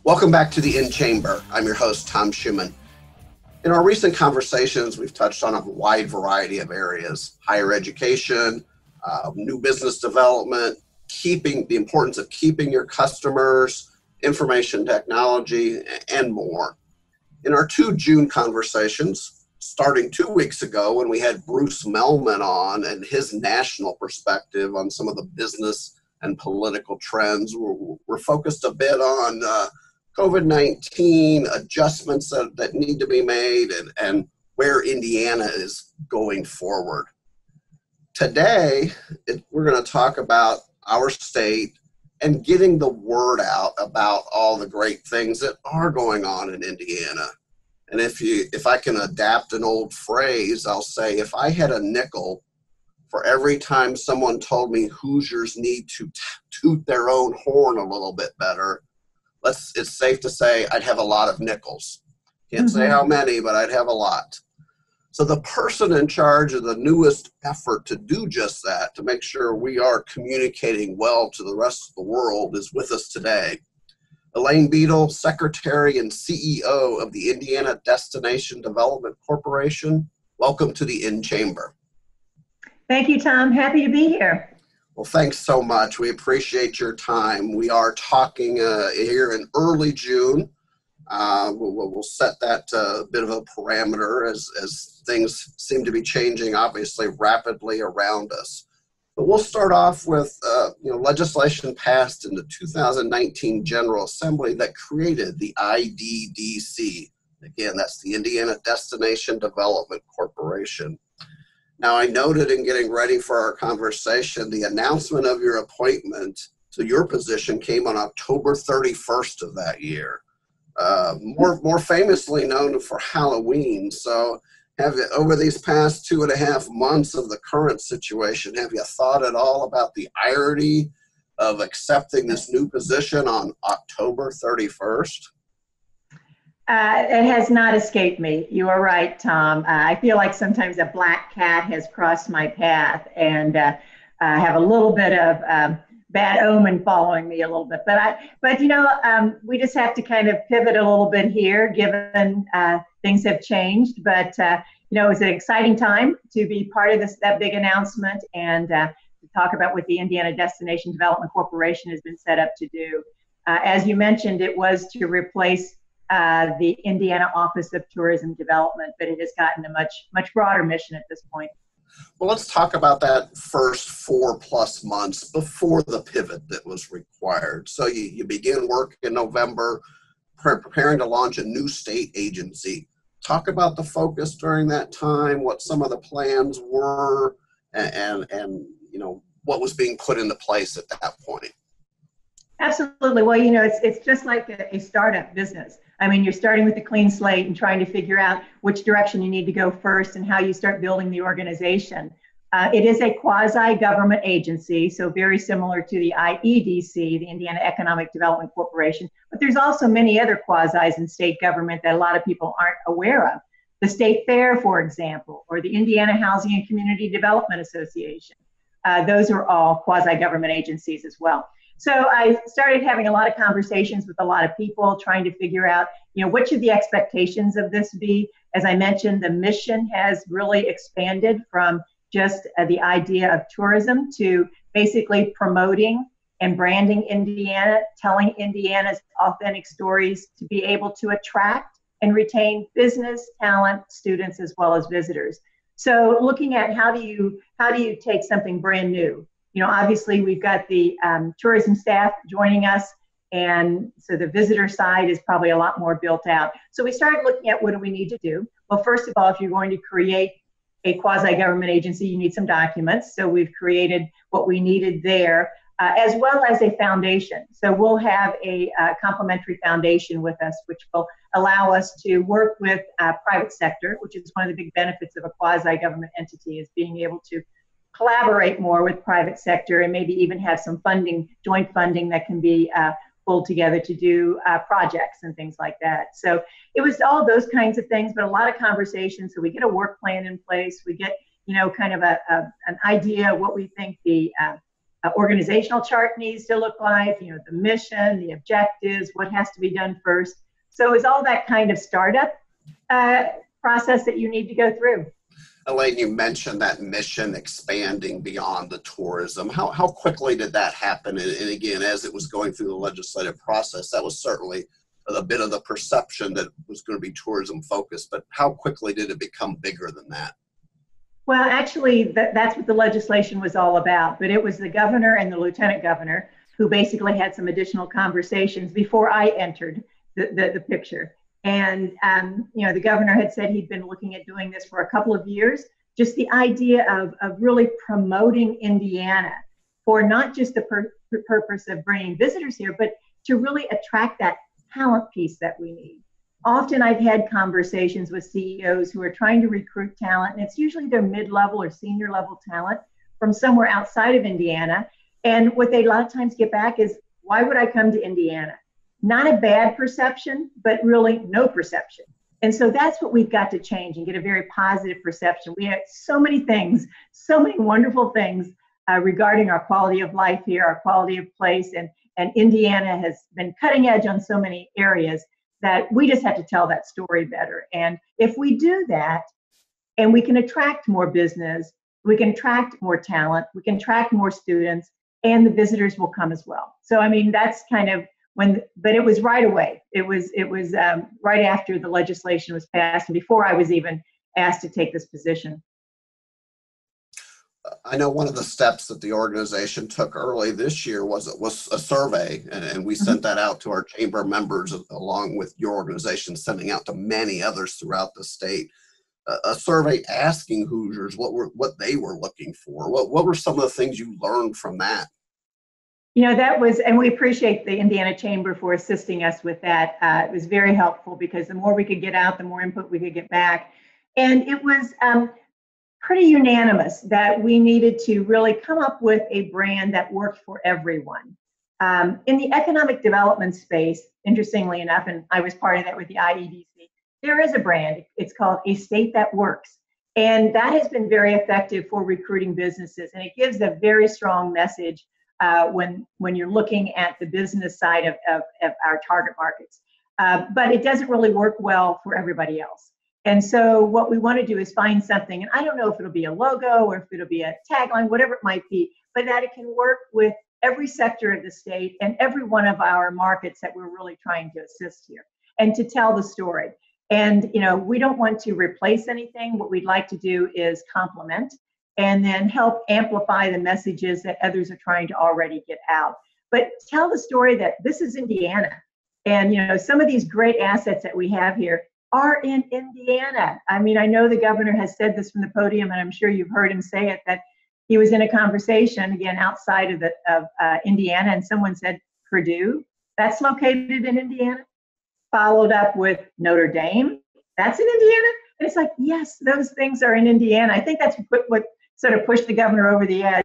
Welcome back to the In Chamber. I'm your host, Tom Schumann. In our recent conversations, we've touched on a wide variety of areas: higher education, new business development, the importance of keeping your customers, information technology, and more. In our 2 June conversations, starting 2 weeks ago when we had Bruce Melman on and his national perspective on some of the business and political trends, we're focused a bit on COVID-19 adjustments that need to be made and where Indiana is going forward. Today, we're going to talk about our state and getting the word out about all the great things that are going on in Indiana. And if I can adapt an old phrase, I'll say, if I had a nickel for every time someone told me Hoosiers need to toot their own horn a little bit better, it's safe to say I'd have a lot of nickels. Can't say how many, but I'd have a lot. So the person in charge of the newest effort to do just that, to make sure we are communicating well to the rest of the world, is with us today. Elaine Bedel, Secretary and CEO of the Indiana Destination Development Corporation. Welcome to the In Chamber. Thank you, Tom. Happy to be here. Well, thanks so much. We appreciate your time. We are talking here in early June. We'll set that bit of a parameter as things seem to be changing, obviously, rapidly around us. But we'll start off with legislation passed in the 2019 General Assembly that created the IDDC. Again, that's the Indiana Destination Development Corporation. Now, I noted in getting ready for our conversation, the announcement of your appointment to your position came on October 31st of that year, more famously known for Halloween. So over these past 2.5 months of the current situation, have you thought at all about the irony of accepting this new position on October 31st? It has not escaped me. You are right, Tom. I feel like sometimes a black cat has crossed my path and I have a little bit of bad omen following me a little bit. But we just have to kind of pivot a little bit here, given things have changed. But it was an exciting time to be part of that big announcement and to talk about what the Indiana Destination Development Corporation has been set up to do. As you mentioned, it was to replace the Indiana Office of Tourism Development, but it has gotten a much broader mission at this point. Well, let's talk about that first 4+ months before the pivot that was required. So you begin work in November, preparing to launch a new state agency. Talk about the focus during that time, what some of the plans were, and what was being put into place at that point. Absolutely. Well, it's just like a startup business. I mean, you're starting with a clean slate and trying to figure out which direction you need to go first and how you start building the organization. It is a quasi-government agency, so very similar to the IEDC, the Indiana Economic Development Corporation, but there's also many other quasis in state government that a lot of people aren't aware of. The State Fair, for example, or the Indiana Housing and Community Development Association. Those are all quasi-government agencies as well. So I started having a lot of conversations with a lot of people, trying to figure out, what should the expectations of this be? As I mentioned, the mission has really expanded from just the idea of tourism to basically promoting and branding Indiana, telling Indiana's authentic stories to be able to attract and retain business, talent, students, as well as visitors. So looking at how do you take something brand new? Obviously we've got the tourism staff joining us, and so the visitor side is probably a lot more built out. So we started looking at what do we need to do? Well, first of all, if you're going to create a quasi-government agency, you need some documents. So we've created what we needed there, as well as a foundation. So we'll have a complementary foundation with us, which will allow us to work with private sector, which is one of the big benefits of a quasi-government entity, is being able to collaborate more with private sector and maybe even have some funding, joint funding that can be pulled together to do projects and things like that. So it was all those kinds of things, but a lot of conversations. So we get a work plan in place. We get, kind of an idea of what we think the organizational chart needs to look like, you know, the mission, the objectives, what has to be done first. So it's all that kind of startup process that you need to go through. Elaine, you mentioned that mission expanding beyond the tourism. How quickly did that happen? And again, as it was going through the legislative process, that was certainly a bit of the perception that it was going to be tourism focused, but how quickly did it become bigger than that? Well, actually, that's what the legislation was all about. But it was the governor and the lieutenant governor who basically had some additional conversations before I entered the picture. And, you know, the governor had said he'd been looking at doing this for a couple of years. Just the idea of really promoting Indiana for not just the purpose of bringing visitors here, but to really attract that talent piece that we need. Often I've had conversations with CEOs who are trying to recruit talent, and it's usually their mid-level or senior level talent from somewhere outside of Indiana. And what they a lot of times get back is, why would I come to Indiana? Not a bad perception, but really no perception. And so that's what we've got to change and get a very positive perception. We have so many things, so many wonderful things regarding our quality of life here, our quality of place, and Indiana has been cutting edge on so many areas that we just have to tell that story better. And if we do that, and we can attract more business, we can attract more talent, we can attract more students, and the visitors will come as well. So, I mean, that's kind of when, but it was right away. It was right after the legislation was passed and before I was even asked to take this position. I know one of the steps that the organization took early this year was a survey, and we sent that out to our chamber members along with your organization sending out to many others throughout the state. A survey asking Hoosiers what they were looking for. What were some of the things you learned from that? You know, that was, and we appreciate the Indiana Chamber for assisting us with that. It was very helpful because the more we could get out, the more input we could get back. And it was pretty unanimous that we needed to really come up with a brand that worked for everyone. In the economic development space, interestingly enough, and I was part of that with the IDDC, there is a brand. It's called A State That Works. And that has been very effective for recruiting businesses. And it gives a very strong message when you're looking at the business side of our target markets. But it doesn't really work well for everybody else. And so what we want to do is find something, and I don't know if it'll be a logo or if it'll be a tagline, whatever it might be, but that it can work with every sector of the state and every one of our markets that we're really trying to assist here and to tell the story. And, you know, we don't want to replace anything. What we'd like to do is complement and then help amplify the messages that others are trying to already get out. But tell the story that this is Indiana. And, you know, some of these great assets that we have here are in Indiana. I mean, I know the governor has said this from the podium, and I'm sure you've heard him say it, that he was in a conversation, again, outside of Indiana, and someone said, Purdue, that's located in Indiana. Followed up with Notre Dame, that's in Indiana. And it's like, yes, those things are in Indiana. I think that's what sort of pushed the governor over the edge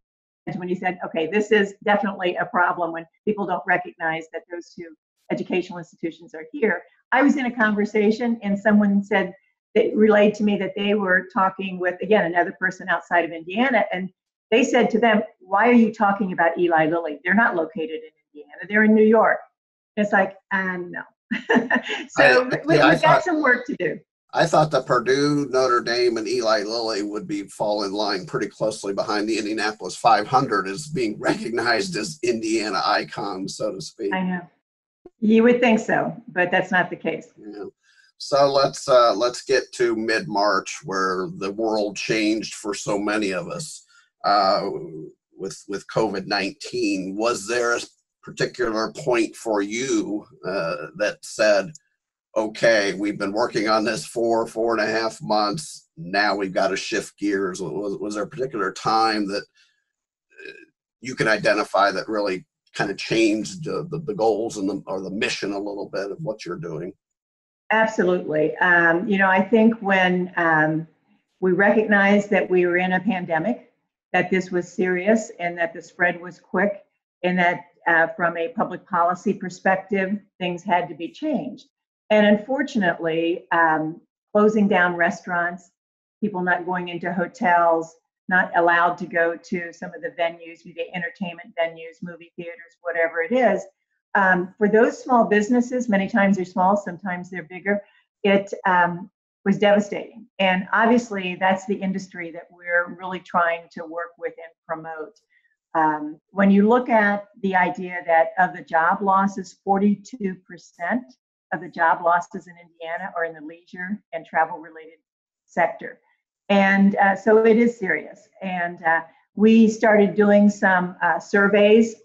when he said, okay, this is definitely a problem when people don't recognize that those two educational institutions are here. I was in a conversation and someone said, that relayed to me that they were talking with, again, another person outside of Indiana. And they said to them, why are you talking about Eli Lilly? They're not located in Indiana, they're in New York. And it's like, no. So we've got some work to do. I thought that Purdue, Notre Dame, and Eli Lilly would fall in line pretty closely behind the Indianapolis 500 as being recognized as Indiana icons, so to speak. I know. You would think so, but that's not the case. Yeah. So let's get to mid-March, where the world changed for so many of us with COVID-19. Was there a particular point for you that said, okay, we've been working on this for 4.5 months, now we've got to shift gears? Was there a particular time that you can identify that really kind of changed the goals and or the mission a little bit of what you're doing? Absolutely. You know, I think when we recognized that we were in a pandemic, that this was serious and that the spread was quick, and that from a public policy perspective, things had to be changed. And unfortunately, closing down restaurants, people not going into hotels, not allowed to go to some of the venues, be they entertainment venues, movie theaters, whatever it is. For those small businesses, many times they're small, sometimes they're bigger, it was devastating. And obviously that's the industry that we're really trying to work with and promote. When you look at the idea that of the job losses, 42% of the job losses in Indiana are in the leisure and travel related sector. And so it is serious. And we started doing some surveys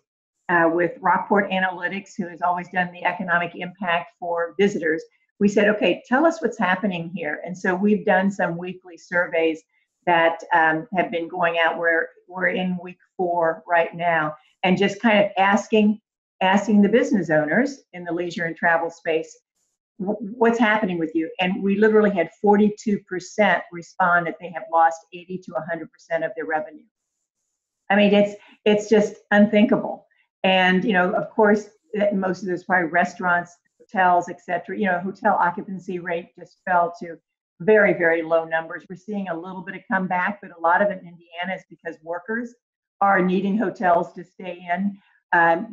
with Rockport Analytics, who has always done the economic impact for visitors. We said, okay, tell us what's happening here. And so we've done some weekly surveys that have been going out. We're in week 4 right now, and just kind of asking the business owners in the leisure and travel space, what's happening with you? And we literally had 42% respond that they have lost 80 to 100% of their revenue. I mean, it's just unthinkable. And, you know, of course, most of those probably restaurants, hotels, et cetera, you know, hotel occupancy rate just fell to very, very low numbers. We're seeing a little bit of comeback, but a lot of it in Indiana is because workers are needing hotels to stay in,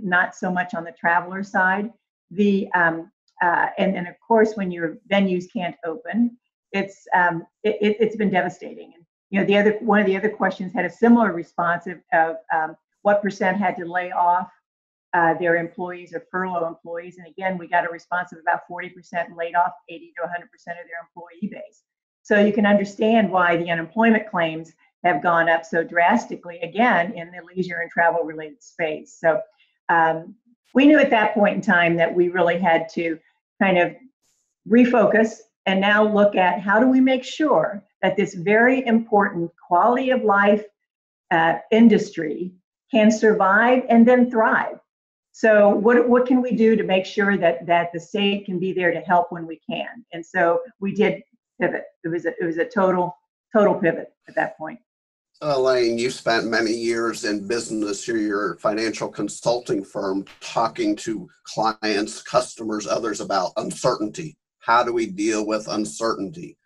not so much on the traveler side. And of course, when your venues can't open, it's been devastating. And you know, one of the other questions had a similar response of what percent had to lay off their employees or furlough employees. And again, we got a response of about 40% laid off 80 to 100% of their employee base. So you can understand why the unemployment claims have gone up so drastically, again, in the leisure and travel related space. So we knew at that point in time that we really had to kind of refocus and now look at how do we make sure that this very important quality of life industry can survive and then thrive. So what can we do to make sure that the state can be there to help when we can? And so we did pivot. It was a total pivot at that point. Elaine, you spent many years in business. You're your financial consulting firm, talking to clients, customers, others about uncertainty. How do we deal with uncertainty?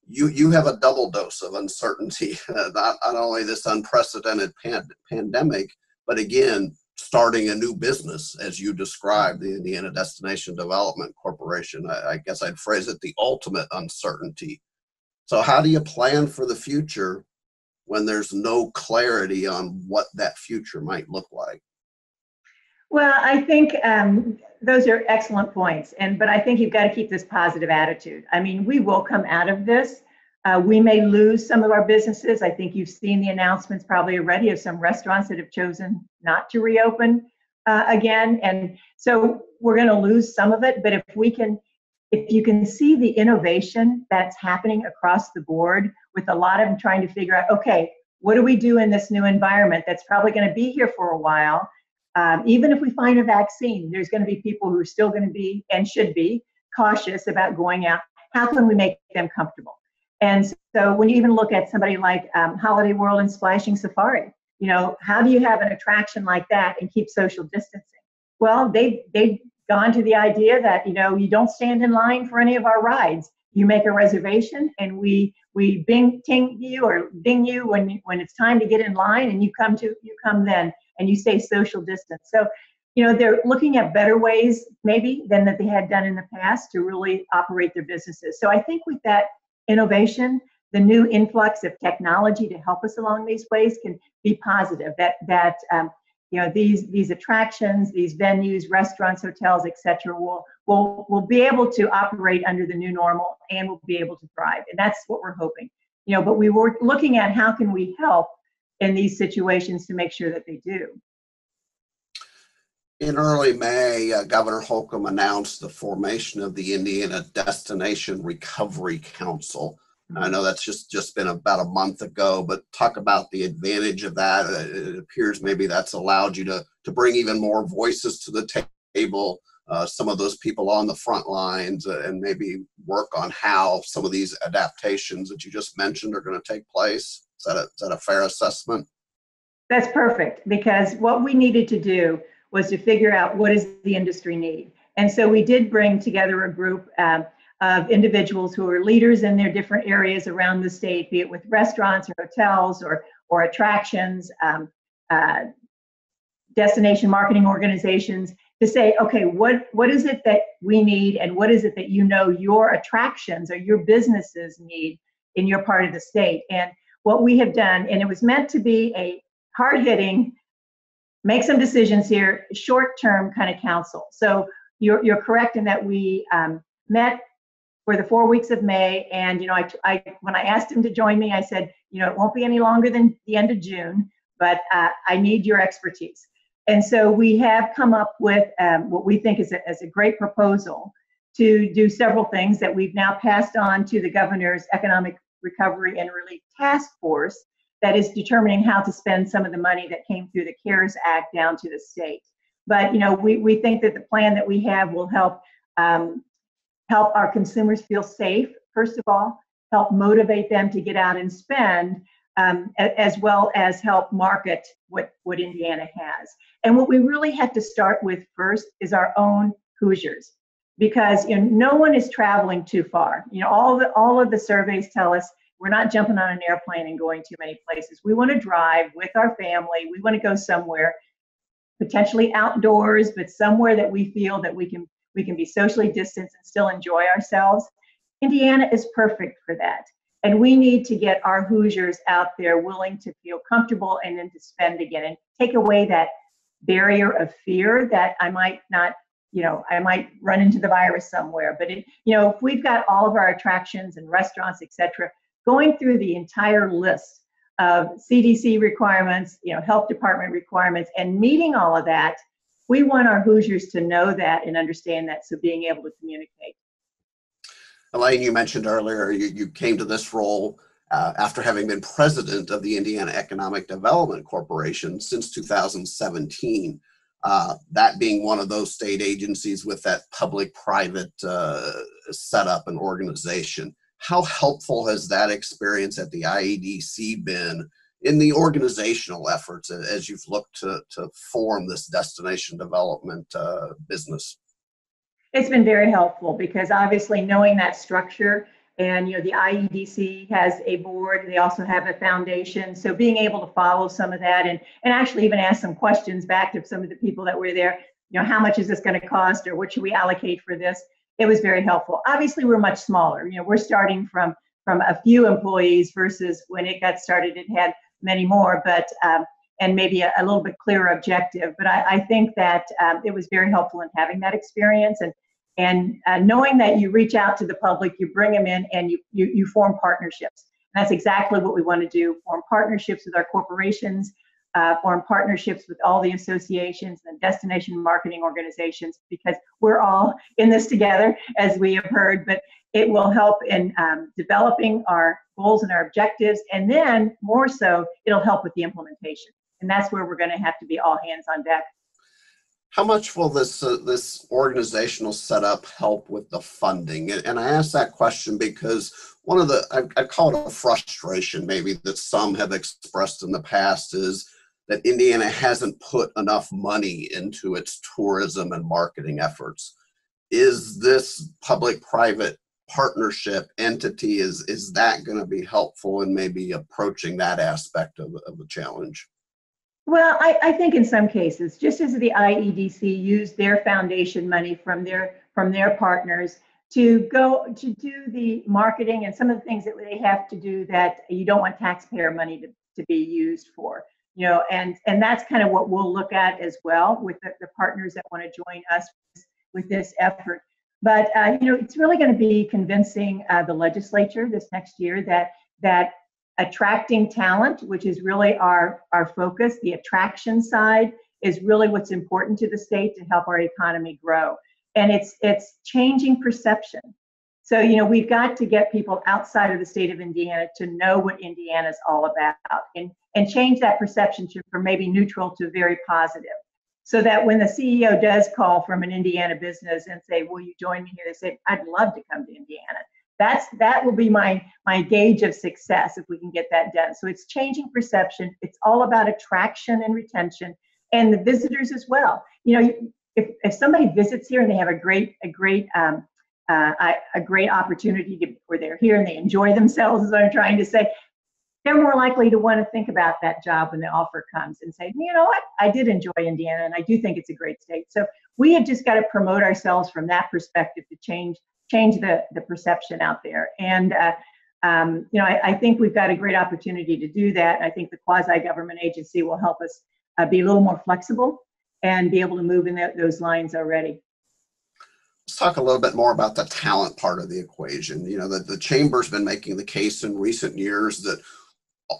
You have a double dose of uncertainty, not only this unprecedented pandemic, but again, starting a new business, as you described, the Indiana Destination Development Corporation. I guess I'd phrase it the ultimate uncertainty. So how do you plan for the future when there's no clarity on what that future might look like? Well, I think those are excellent points. But I think you've got to keep this positive attitude. I mean, we will come out of this. We may lose some of our businesses. I think you've seen the announcements probably already of some restaurants that have chosen not to reopen again. And so we're going to lose some of it. But if you can see the innovation that's happening across the board, with a lot of them trying to figure out, okay, what do we do in this new environment that's probably going to be here for a while? Even if we find a vaccine, there's going to be people who are still going to be and should be cautious about going out. How can we make them comfortable? And so when you even look at somebody like Holiday World and Splashing Safari, you know, how do you have an attraction like that and keep social distancing? Well, they've gone to the idea that, you know, you don't stand in line for any of our rides. You make a reservation and we ting you or ding you when it's time to get in line, and you come then, and you stay social distance. So, you know, they're looking at better ways maybe than that they had done in the past to really operate their businesses. So I think with that innovation, the new influx of technology to help us along these ways can be positive. That you know, these attractions, these venues, restaurants, hotels, et cetera, will be able to operate under the new normal and will be able to thrive. And that's what we're hoping. You know, but we were looking at how can we help in these situations to make sure that they do. In early May, Governor Holcomb announced the formation of the Indiana Destination Recovery Council. I know that's just been about a month ago, but talk about the advantage of that. It appears maybe that's allowed you to bring even more voices to the table, some of those people on the front lines, and maybe work on how some of these adaptations that you just mentioned are going to take place. Is that a fair assessment? That's perfect, because what we needed to do was to figure out what does the industry need. And so we did bring together a group of individuals who are leaders in their different areas around the state, be it with restaurants or hotels or or attractions, destination marketing organizations, to say, okay, what is it that we need, and what is it that your attractions or your businesses need in your part of the state? And what we have done, and it was meant to be a hard-hitting, make some decisions here, short-term kind of council. So you're correct in that we met for the 4 weeks of May, and when I asked him to join me, I said, it won't be any longer than the end of June, but I need your expertise. And so we have come up with what we think is a great proposal to do several things that we've now passed on to the governor's Economic Recovery and Relief Task Force that is determining how to spend some of the money that came through the CARES Act down to the state. But we think that the plan that we have will help our consumers feel safe, first of all, help motivate them to get out and spend, as well as help market what Indiana has. And what we really have to start with first is our own Hoosiers, because no one is traveling too far. All of the surveys tell us we're not jumping on an airplane and going too many places. We want to drive with our family. We want to go somewhere, potentially outdoors, but somewhere that we feel that we can be socially distanced and still enjoy ourselves. Indiana is perfect for that. And we need to get our Hoosiers out there willing to feel comfortable and then to spend again, and take away that barrier of fear that I might not, I might run into the virus somewhere. But if we've got all of our attractions and restaurants, et cetera, going through the entire list of CDC requirements, health department requirements, and meeting all of that, we want our Hoosiers to know that and understand that, so being able to communicate. Elaine, you mentioned earlier you came to this role after having been president of the Indiana Economic Development Corporation since 2017, that being one of those state agencies with that public-private setup and organization. How helpful has that experience at the IEDC been in the organizational efforts as you've looked to form this destination development business? It's been very helpful, because obviously knowing that structure, and the IEDC has a board, they also have a foundation, so being able to follow some of that and actually even ask some questions back to some of the people that were there, how much is this going to cost, or what should we allocate for this? It was very helpful. Obviously we're much smaller, we're starting from a few employees versus when it got started it had many more, but and maybe a little bit clearer objective. But I think that it was very helpful in having that experience, and knowing that you reach out to the public, you bring them in, and you form partnerships. And that's exactly what we want to do: form partnerships with our corporations, form partnerships with all the associations and destination marketing organizations, because we're all in this together, as we have heard. But it will help in developing our goals and our objectives, and then more so, it'll help with the implementation. And that's where we're going to have to be all hands on deck. How much will this organizational setup help with the funding? And I ask that question because one of I call it a frustration maybe that some have expressed in the past is that Indiana hasn't put enough money into its tourism and marketing efforts. Is this public-private partnership entity, is that going to be helpful in maybe approaching that aspect of the challenge? Well, I think in some cases, just as the IEDC used their foundation money from their partners to go to do the marketing and some of the things that they have to do that you don't want taxpayer money to be used for, and that's kind of what we'll look at as well with the partners that want to join us with this effort. But it's really going to be convincing the legislature this next year that attracting talent, which is really our focus, the attraction side is really what's important to the state to help our economy grow. And it's changing perception. So, we've got to get people outside of the state of Indiana to know what Indiana is all about, and change that perception from maybe neutral to very positive. So that when the CEO does call from an Indiana business and say, will you join me here? They say, I'd love to come to Indiana. That will be my gauge of success if we can get that done. So it's changing perception. It's all about attraction and retention, and the visitors as well. If somebody visits here and they have a great opportunity where they're here and they enjoy themselves, is what I'm trying to say, they're more likely to want to think about that job when the offer comes and say, you know what, I did enjoy Indiana and I do think it's a great state. So we have just got to promote ourselves from that perspective to change the perception out there. And I think we've got a great opportunity to do that. I think the quasi-government agency will help us be a little more flexible and be able to move in those lines already. Let's talk a little bit more about the talent part of the equation. The chamber's been making the case in recent years that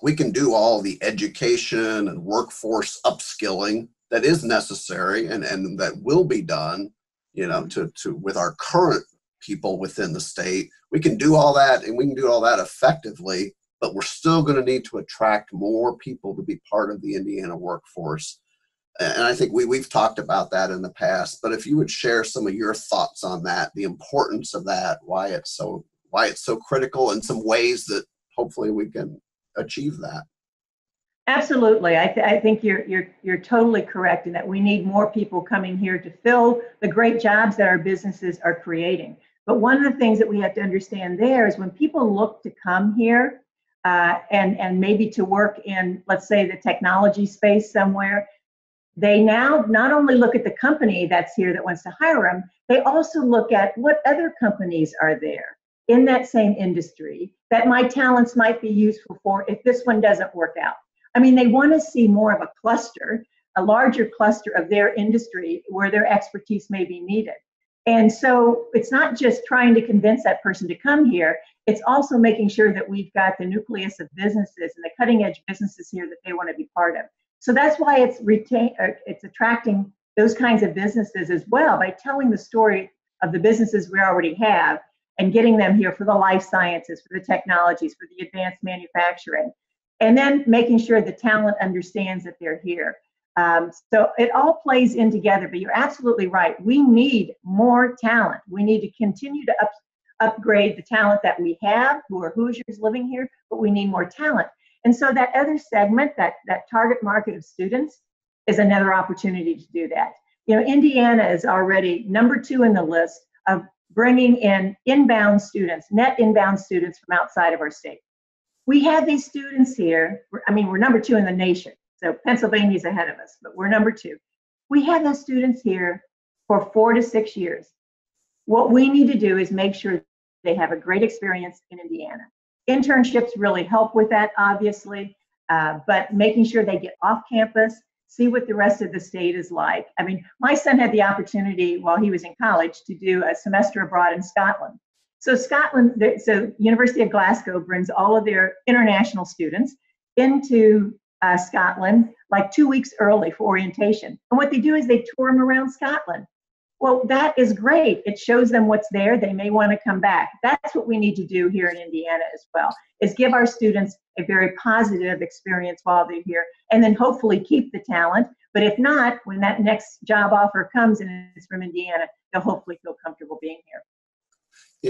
we can do all the education and workforce upskilling that is necessary and that will be done, with our current people within the state. We can do all that, and we can do all that effectively, but we're still going to need to attract more people to be part of the Indiana workforce. And I think we've talked about that in the past, but if you would share some of your thoughts on that, the importance of that, why it's so critical, and some ways that hopefully we can achieve that. Absolutely. I think you're totally correct in that we need more people coming here to fill the great jobs that our businesses are creating. But one of the things that we have to understand there is when people look to come here and maybe to work in, let's say, the technology space somewhere, they now not only look at the company that's here that wants to hire them, they also look at what other companies are there in that same industry that my talents might be useful for if this one doesn't work out. I mean, they want to see more of a cluster, a larger cluster of their industry where their expertise may be needed. And so it's not just trying to convince that person to come here, it's also making sure that we've got the nucleus of businesses and the cutting edge businesses here that they want to be part of. So that's why it's attracting those kinds of businesses as well, by telling the story of the businesses we already have and getting them here for the life sciences, for the technologies, for the advanced manufacturing, and then making sure the talent understands that they're here. So it all plays in together, but you're absolutely right. We need more talent. We need to continue to upgrade the talent that we have, who are Hoosiers living here, but we need more talent. And so that other segment, that target market of students, is another opportunity to do that. Indiana is already number 2 in the list of bringing in inbound students, net inbound students from outside of our state. We have these students here. We're number 2 in the nation. So Pennsylvania's ahead of us, but we're number 2. We have those students here for 4 to 6 years. What we need to do is make sure they have a great experience in Indiana. Internships really help with that, obviously, but making sure they get off campus, see what the rest of the state is like. My son had the opportunity while he was in college to do a semester abroad in Scotland. So University of Glasgow brings all of their international students into Scotland like 2 weeks early for orientation. And what they do is they tour them around Scotland. Well, that is great. It shows them what's there. They may want to come back. That's what we need to do here in Indiana as well, is give our students a very positive experience while they're here, and then hopefully keep the talent. But if not, when that next job offer comes and it's from Indiana, they'll hopefully feel comfortable being here.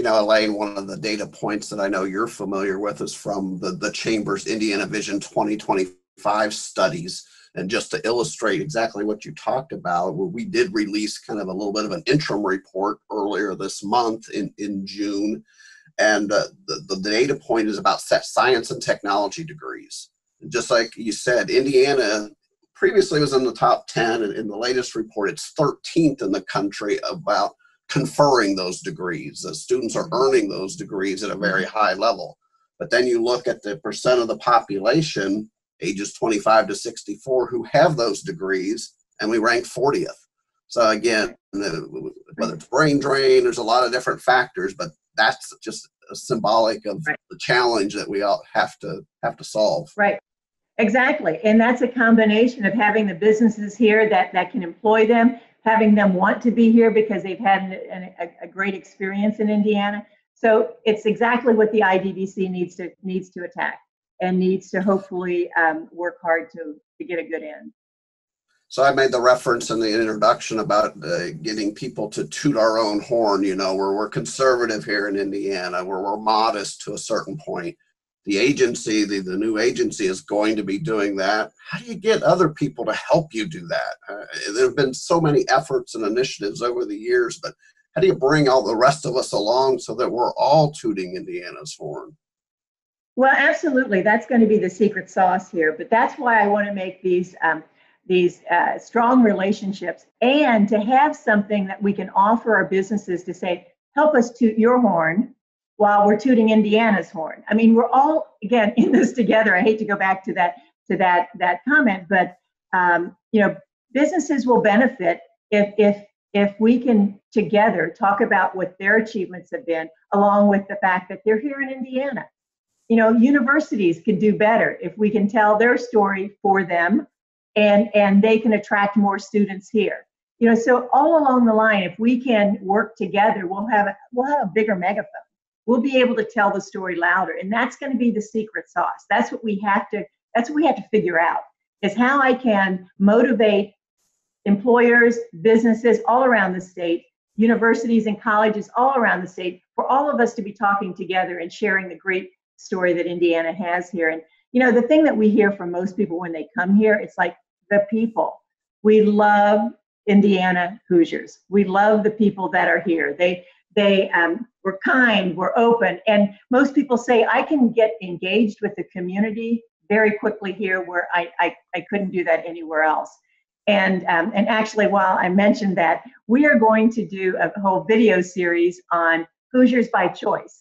Elaine, one of the data points that I know you're familiar with is from the Chamber's Indiana Vision 2025 studies. And just to illustrate exactly what you talked about, we did release kind of a little bit of an interim report earlier this month in June. And the data point is about science and technology degrees. And just like you said, Indiana previously was in the top 10, and in the latest report, it's 13th in the country about conferring those degrees. The students are earning those degrees at a very high level. But then you look at the percent of the population, ages 25 to 64, who have those degrees, and we rank 40th. So again, whether it's brain drain, there's a lot of different factors, but that's just symbolic of the challenge that we all have to solve. Right. Exactly. And that's a combination of having the businesses here that can employ them, having them want to be here because they've had a great experience in Indiana. So it's exactly what the IDDC needs to attack and needs to hopefully work hard to get a good end. So I made the reference in the introduction about getting people to toot our own horn. We're conservative here in Indiana. We're modest to a certain point. The agency, the new agency, is going to be doing that. How do you get other people to help you do that? There have been so many efforts and initiatives over the years, but how do you bring all the rest of us along so that we're all tooting Indiana's horn? Well, absolutely. That's going to be the secret sauce here. But that's why I want to make these strong relationships, and to have something that we can offer our businesses to say, help us toot your horn while we're tooting Indiana's horn. I mean, we're all, again, in this together. I hate to go back to that comment, but businesses will benefit if we can together talk about what their achievements have been, along with the fact that they're here in Indiana. Universities can do better if we can tell their story for them, and they can attract more students here. So all along the line, if we can work together, we'll have a bigger megaphone. We'll be able to tell the story louder, and that's going to be the secret sauce. That's what we have to figure out, is how I can motivate employers, businesses all around the state, universities and colleges all around the state, for all of us to be talking together and sharing the great story that Indiana has here. And the thing that we hear from most people when they come here, it's like the people. We love Indiana Hoosiers. We love the people that are here. We're kind, we're open, and most people say I can get engaged with the community very quickly here, where I couldn't do that anywhere else. And actually, while I mentioned that, we are going to do a whole video series on Hoosiers by choice,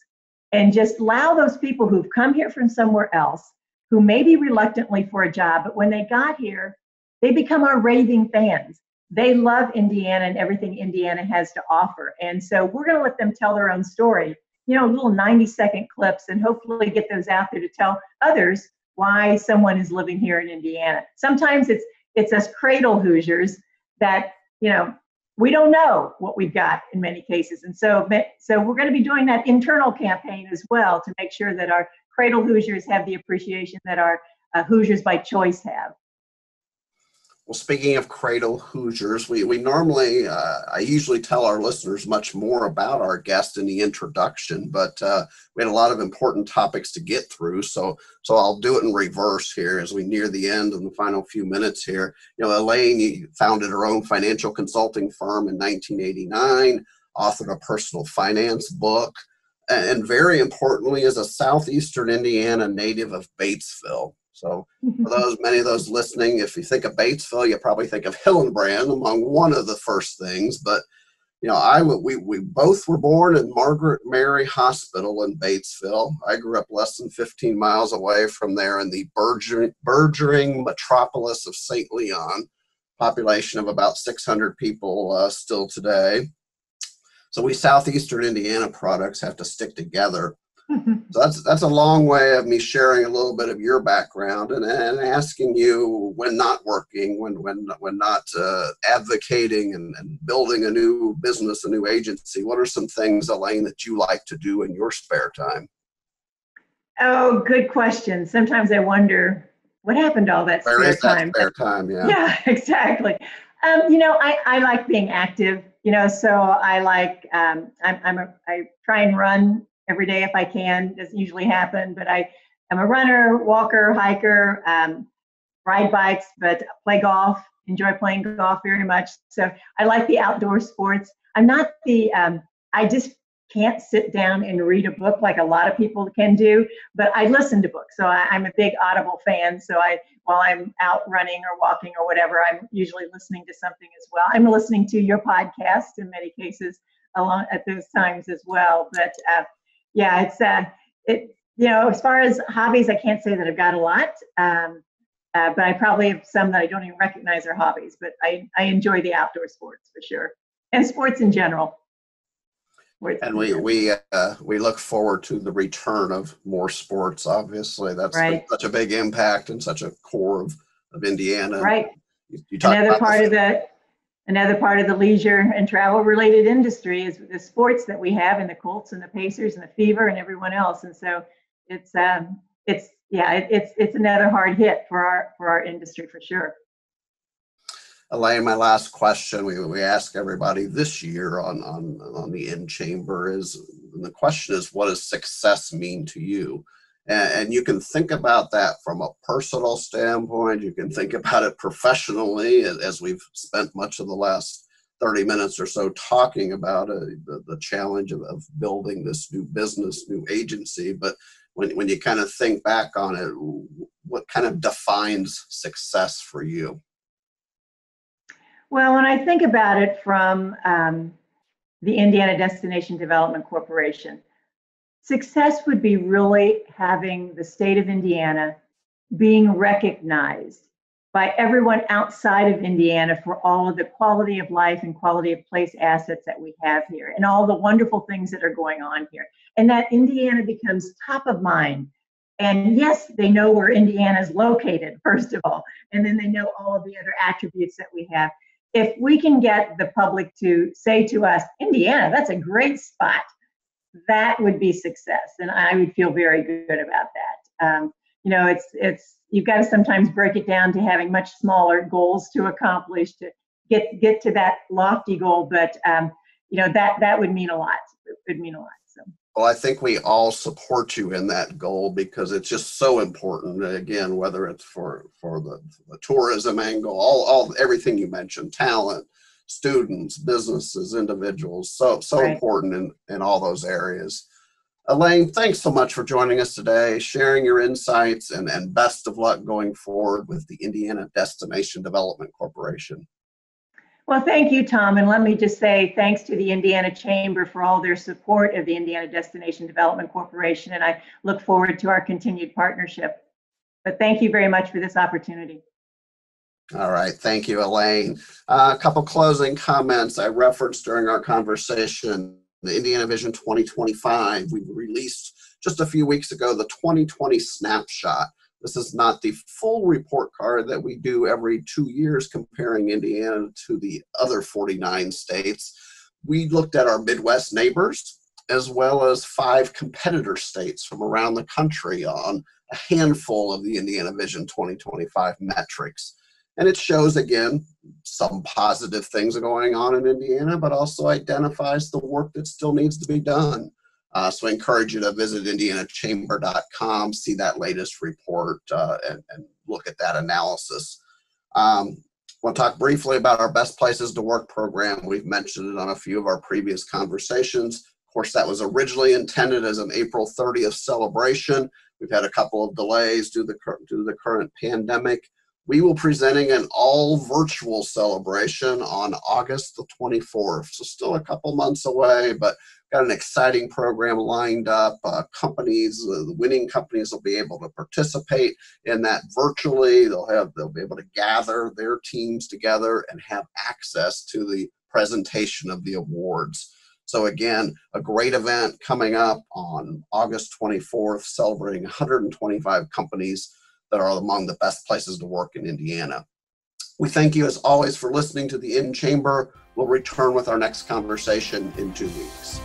and just allow those people who've come here from somewhere else, who may be reluctantly for a job, but when they got here, they become our raving fans. They love Indiana and everything Indiana has to offer. And so we're going to let them tell their own story, little 90-second clips, and hopefully get those out there to tell others why someone is living here in Indiana. Sometimes it's us cradle Hoosiers that, we don't know what we've got in many cases. And so we're going to be doing that internal campaign as well, to make sure that our cradle Hoosiers have the appreciation that our Hoosiers by choice have. Well, speaking of cradle Hoosiers, we normally, I usually tell our listeners much more about our guest in the introduction, but we had a lot of important topics to get through. So I'll do it in reverse here as we near the end in the final few minutes here. Elaine founded her own financial consulting firm in 1989, authored a personal finance book, and very importantly, is a Southeastern Indiana native of Batesville. So for many of those listening, if you think of Batesville, you probably think of Hillenbrand among one of the first things. But, we both were born in Margaret Mary Hospital in Batesville. I grew up less than 15 miles away from there in the burgeoning metropolis of St. Leon, population of about 600 people still today. So we Southeastern Indiana products have to stick together. So that's a long way of me sharing a little bit of your background and asking you, when not working, when not advocating and building a new business, a new agency, what are some things, Elaine, that you like to do in your spare time? Oh, good question. Sometimes I wonder what happened to all that spare time. Spare time, yeah. Yeah, exactly. I like being active. So I like I try and run every day if I can. Doesn't usually happen, but I'm a runner, walker, hiker, ride bikes, but play golf. Enjoy playing golf very much. So I like the outdoor sports. I'm not I just can't sit down and read a book like a lot of people can do, but I listen to books. So I'm a big Audible fan. So while I'm out running or walking or whatever, I'm usually listening to something as well. I'm listening to your podcast in many cases along at those times as well. But yeah, as far as hobbies, I can't say that I've got a lot, but I probably have some that I don't even recognize are hobbies, but I enjoy the outdoor sports for sure, and sports in general. And we look forward to the return of more sports. Obviously, that's right. Been such a big impact and such a core of Indiana. Right. You talk Another part of the leisure and travel related industry is the sports that we have, and the Colts and the Pacers and the Fever and everyone else. And so it's another hard hit for our industry for sure. Elaine, my last question we ask everybody this year on the In Chamber is, and the question is, what does success mean to you? And you can think about that from a personal standpoint. You can think about it professionally, as we've spent much of the last 30 minutes or so talking about the challenge of building this new business, new agency. But when you kind of think back on it, what kind of defines success for you? Well, when I think about it from the Indiana Destination Development Corporation, success would be really having the state of Indiana being recognized by everyone outside of Indiana for all of the quality of life and quality of place assets that we have here and all the wonderful things that are going on here. And that Indiana becomes top of mind. And yes, they know where Indiana is located, first of all, and then they know all of the other attributes that we have. If we can get the public to say to us, Indiana, that's a great spot, that would be success. And I would feel very good about that. You know, it's you've got to sometimes break it down to having much smaller goals to accomplish to get to that lofty goal. But you know, that would mean a lot. It would mean a lot. So. Well, I think we all support you in that goal because it's just so important. Again, whether it's for the tourism angle, all everything you mentioned, talent, students, businesses, individuals, so right. Important in all those areas. Elaine, thanks so much for joining us today, sharing your insights, and best of luck going forward with the Indiana Destination Development Corporation. Well, thank you, Tom. And let me just say thanks to the Indiana Chamber for all their support of the Indiana Destination Development Corporation. And I look forward to our continued partnership. But thank you very much for this opportunity. All right. Thank you, Elaine. A couple closing comments I referenced during our conversation. The Indiana Vision 2025, we released just a few weeks ago the 2020 snapshot. This is not the full report card that we do every 2 years comparing Indiana to the other 49 states. We looked at our Midwest neighbors as well as 5 competitor states from around the country on a handful of the Indiana Vision 2025 metrics. And it shows, again, some positive things are going on in Indiana, but also identifies the work that still needs to be done. So I encourage you to visit indianachamber.com, see that latest report, and look at that analysis. I want to talk briefly about our Best Places to Work program. We've mentioned it on a few of our previous conversations. Of course, that was originally intended as an April 30th celebration. We've had a couple of delays due to the current pandemic. We will be presenting an all virtual celebration on August the 24th. So still a couple months away, but got an exciting program lined up. The winning companies will be able to participate in that virtually. They'll be able to gather their teams together and have access to the presentation of the awards. So again, a great event coming up on August 24th, celebrating 125 companies that are among the best places to work in Indiana. We thank you as always for listening to the In Chamber. We'll return with our next conversation in 2 weeks.